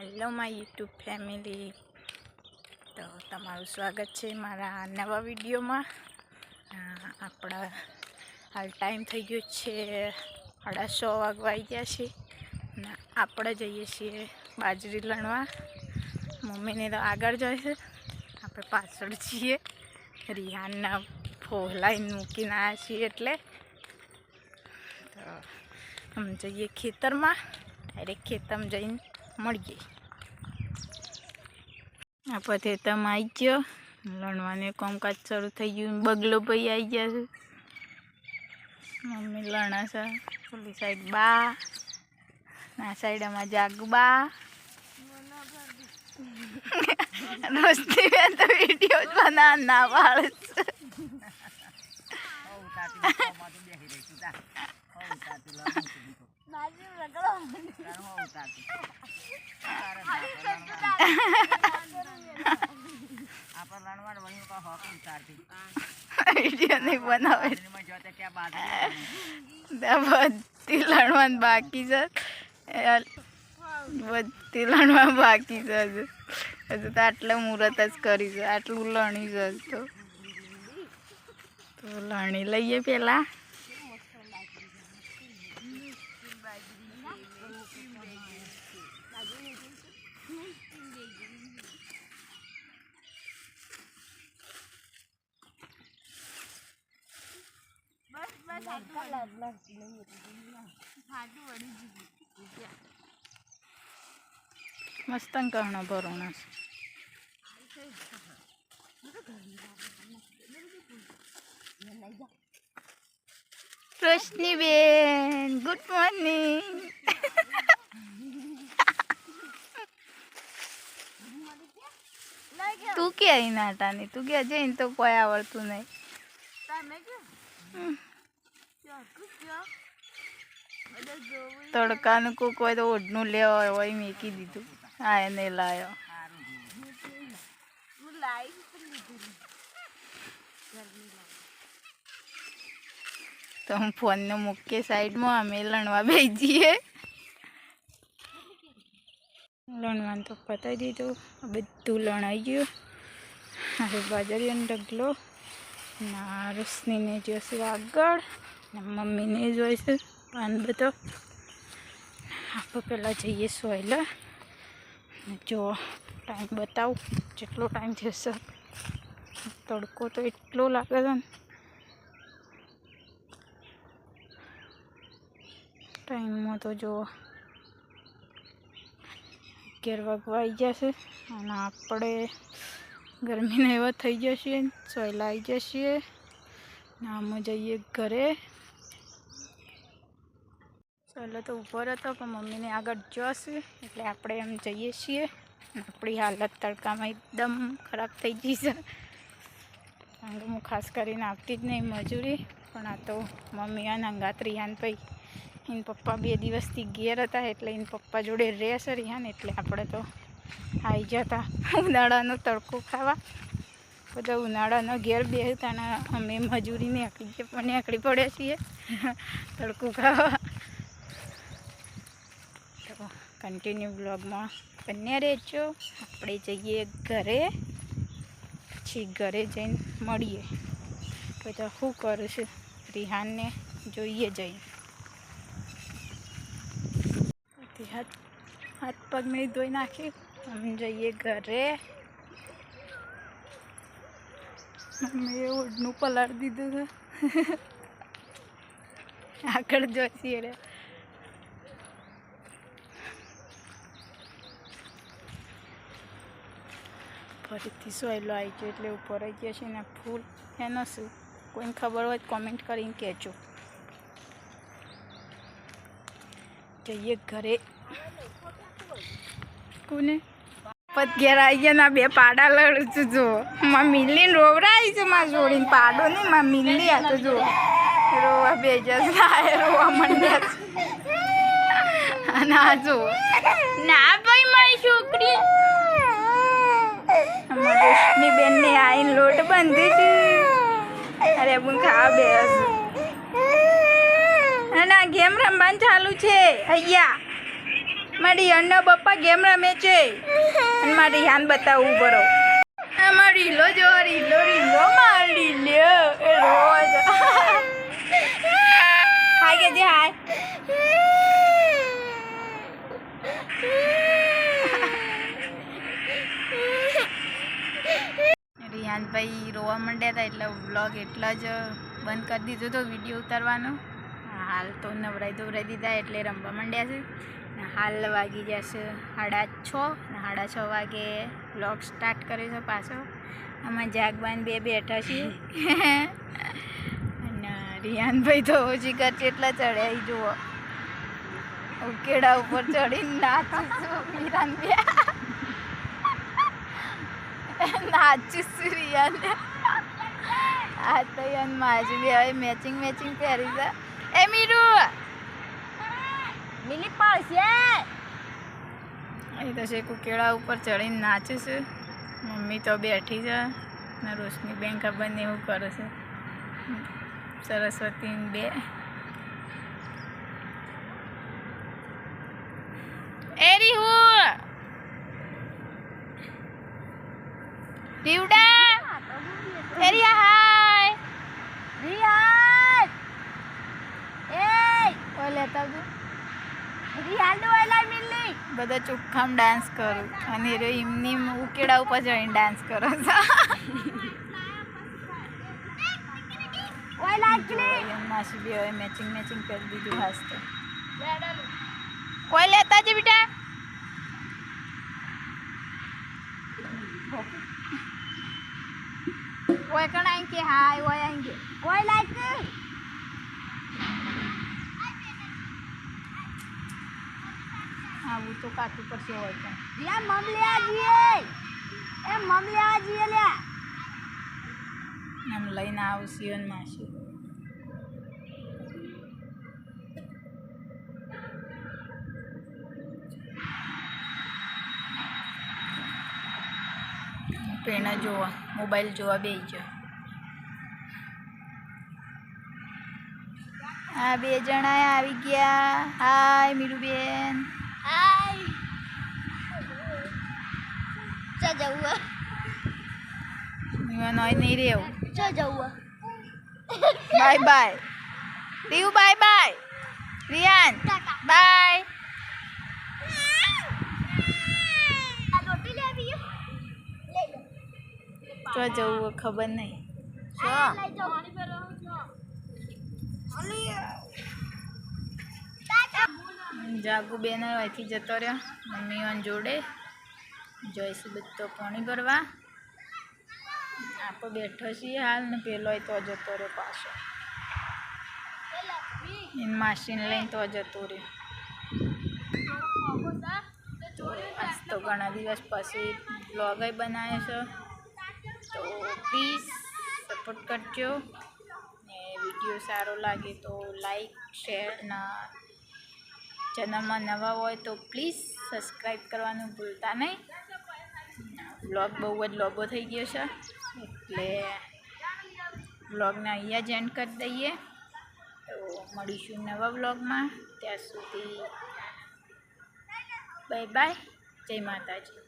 Hello my YouTube family, તો તમારું સ્વાગત છે મારા નવા વિડીયોમાં। આપણા હાલ ટાઈમ થઈ ગયો છે 6:30 વાગવા આવી ગયા છે ને આપણે જઈએ છીએ બાજરી લણવા। મમ્મીને તો આગળ જાય છે, આપણે પાછળ છીએ। રિહાનના ફોલાઈને મૂકીને આવ્યા છીએ એટલે તો અમે જઈએ ખેતરમાં। ડાયરેક્ટ ખેતરમાં જઈને મળીએ। આ પથેતમ આવી ગયો, લણવાને કામકાજ શરૂ થઈ ગયું। બગલો ભાઈ આવી ગયા છે, મમ્મી લણા છે। પેલી સાઈડ બા, આ સાઈડ અમારા જાગબા। રોજની બેન તો વિડીયો જ બનાવવા ના પાડે છે। વિડીયો નહીં બનાવે, બધી લણવાનું બાકી છે, બધી લણવા બાકી છે। હજુ તો આટલા મુહૂર્ત જ કરી છે, આટલું લણી છે તો લણી લઈએ પેલા। મસ્ત કહણો ભરોણા છે। રોશની બેન ગુડ મોર્નિંગ। તું ક્યાં નાટાની, તું ક્યાં જઈને તો કોઈ આવડતું નહીં। તડકાનું કોક હોય તો ઓઢનું લેવા હોય મેકી દીધું, આ એને લાયો। તો હું ફોનને મૂકીએ સાઈડમાં, અમે લણવા બેસી જઈએ। લણવાનું તો પતાવી દીધું, બધું લણાઈ ગયું। હવે બાજરીનો ઢગલો ના રોશનીને જોઈશે આગળ ને મમ્મીને જોઈશે પાન બધો। આપણે પહેલાં જઈએ સોયલા। જો ટાઈમ બતાવું જેટલો ટાઈમ થશે। તડકો તો એટલો લાગે છે ને, ટાઈમમાં તો જો 11 વાગવા આવી જશે અને આપણે ગરમીને એવા થઈ જશે, સોયલા આવી જશે ને આમાં જઈએ ઘરે। સોયલો તો ઉપર હતો પણ મમ્મીને આગળ જશે એટલે આપણે એમ જઈએ છીએ। આપણી હાલત તડકામાં એકદમ ખરાબ થઈ ગઈ છે, કારણ કે હું ખાસ કરીને આવતી જ નહીં મજૂરી, પણ આ તો મમ્મી અને અંગાત રિહાન ભાઈ એને પપ્પા 2 દિવસથી ઘેર હતા એટલે એને પપ્પા જોડે રહેશે રિહાન, એટલે આપણે તો આવી જતા ઉનાળાનો તડકો ખાવા। બધા ઉનાળાનો ઘેર બેસતા અને અમે મજૂરી નીકળી પડે છીએ તડકો ખાવા। તો કન્ટિન્યુ બ્લોગમાં બન્યા રહેજો। આપણે જઈએ ઘરે, પછી ઘરે જઈને મળીએ। બધા શું કરું છું રિહાનને જોઈએ જઈને। હાથ પગ નહીં ધોઈ નાખી, અમે જઈએ ઘરે। મમ્મીએ ઓઢનું પલાળી દીધું છે, આગળ જોઈશી રે। ફરીથી સોયલો આવી ગયો એટલે ઉપર આવી ગયા છે ને ફૂલ એનો શું કોઈને ખબર હોય કોમેન્ટ કરીને કહેજો। જઈએ ઘરે। કોને પત ઘેર આવી ગયા ના 2 પાડા લડું છું। જો માં મિલ્લી રોવરાઈ છે, માં જોડીને પાડો નહીં, માં મિલ્લી આ તો જો રોવા બેજસ રોવા મંડ્યા છે। અને આ જો ના ભાઈ મારી છોકરી રોશની બેન ને આઈને લોટ બાંધી છે। અરે બુન ખાવા બેસ અને આ ગેમ રમવાનું ચાલુ છે। અહીંયા મારી યાનના પપ્પા ગેમ રમે છે અને મારી યાન બતાવવું બરો મારી લો જો રીલો રીલો મારી લ્યો એ રોજ હાય કે જે હાય રિયાનભાઈ રોવા માંડ્યા હતા એટલે વ્લોગ એટલા જ બંધ કરી દીધો હતો વિડીયો ઉતારવાનો. હાલ તો નવરાઈ ધોવરાઈ દીધા એટલે રમવા માંડ્યા છે. હાલ વાગી જશે 6:30 અને 6:30 વાગે વ્લોગ સ્ટાર્ટ કર્યો છે પાછો. આમાં જાગવાન બે બેઠા છીએ અને રિયાનભાઈ તો ઓછી કરશે એટલા ચડ્યા જુઓ ઉકેડા ઉપર ચડીને નાચું છું રિયાન નાચું છું રિયાન આ તો યાન માજી બી હવે મેચિંગ પહેરી છે. એ મીરુ મિલી પડશે એ તો છે કુકેડા ઉપર ચડીને નાચે છે. મમ્મી તો બેઠી છે ને રોશની બેન ખબર નહીં એવું કરે છે. સરસ્વતી બે એરી હું રીવડા એરી હાય રિયાન એ ઓ લેતા તું રિયાન વાલા મિલી બધા ચોખ્ખામ ડાન્સ કરું અને રે એમની ઉકેડા ઉપર જઈને ડાન્સ કરો છો. ઓય લાગલી માસી બી હવે મેચિંગ કરી દીધું હાસ તો કોઈ લેતા જ બેટા કોઈ કણ આएंगे हाय ओए आएंगे ओए लाइक हाँ वो तो काटू पर से હોય પણ યા મમલિયા જીએ એ મમલિયા જીએ લે નામ લઈને આવશે ને માસી પેના જોવા મોબાઈલ જોવા બેસી ગયો. આ બે જણા આવી ગયા. હાય મીરુબેન હાય ચા જવું નોય નહીં રહેવું ચા જવું બાય બાય રીવ બાય બાય રિયાન બાય તો જવું ખબર નહીં જાગુ બેન અહીંથી જતો રહ્યો મમ્મી જોડે જઈશું બધો પાણી ભરવા. આપણે બેઠો છીએ હાલ ને પેલો તો જતો રહ્યો પાછો એની માસીને લઈને તો જતો રહ્યો. તો આજ તો ઘણા દિવસ પછી બ્લોગ બનાવ્યો છે તો પ્લીઝ સપોર્ટ કરજો ને વિડીયો સારો લાગે તો લાઈક શેર ના ચેનલમાં નવા હોય તો પ્લીઝ સબસ્ક્રાઈબ કરવાનું ભૂલતા નહીં. બ્લોગ બહુ જ લોબો થઈ ગયો છે એટલે બ્લોગને અહીંયા જ એન્ડ કરી દઈએ. તો મળીશું નવા બ્લોગમાં. ત્યાં સુધી બાય બાય. જય માતાજી.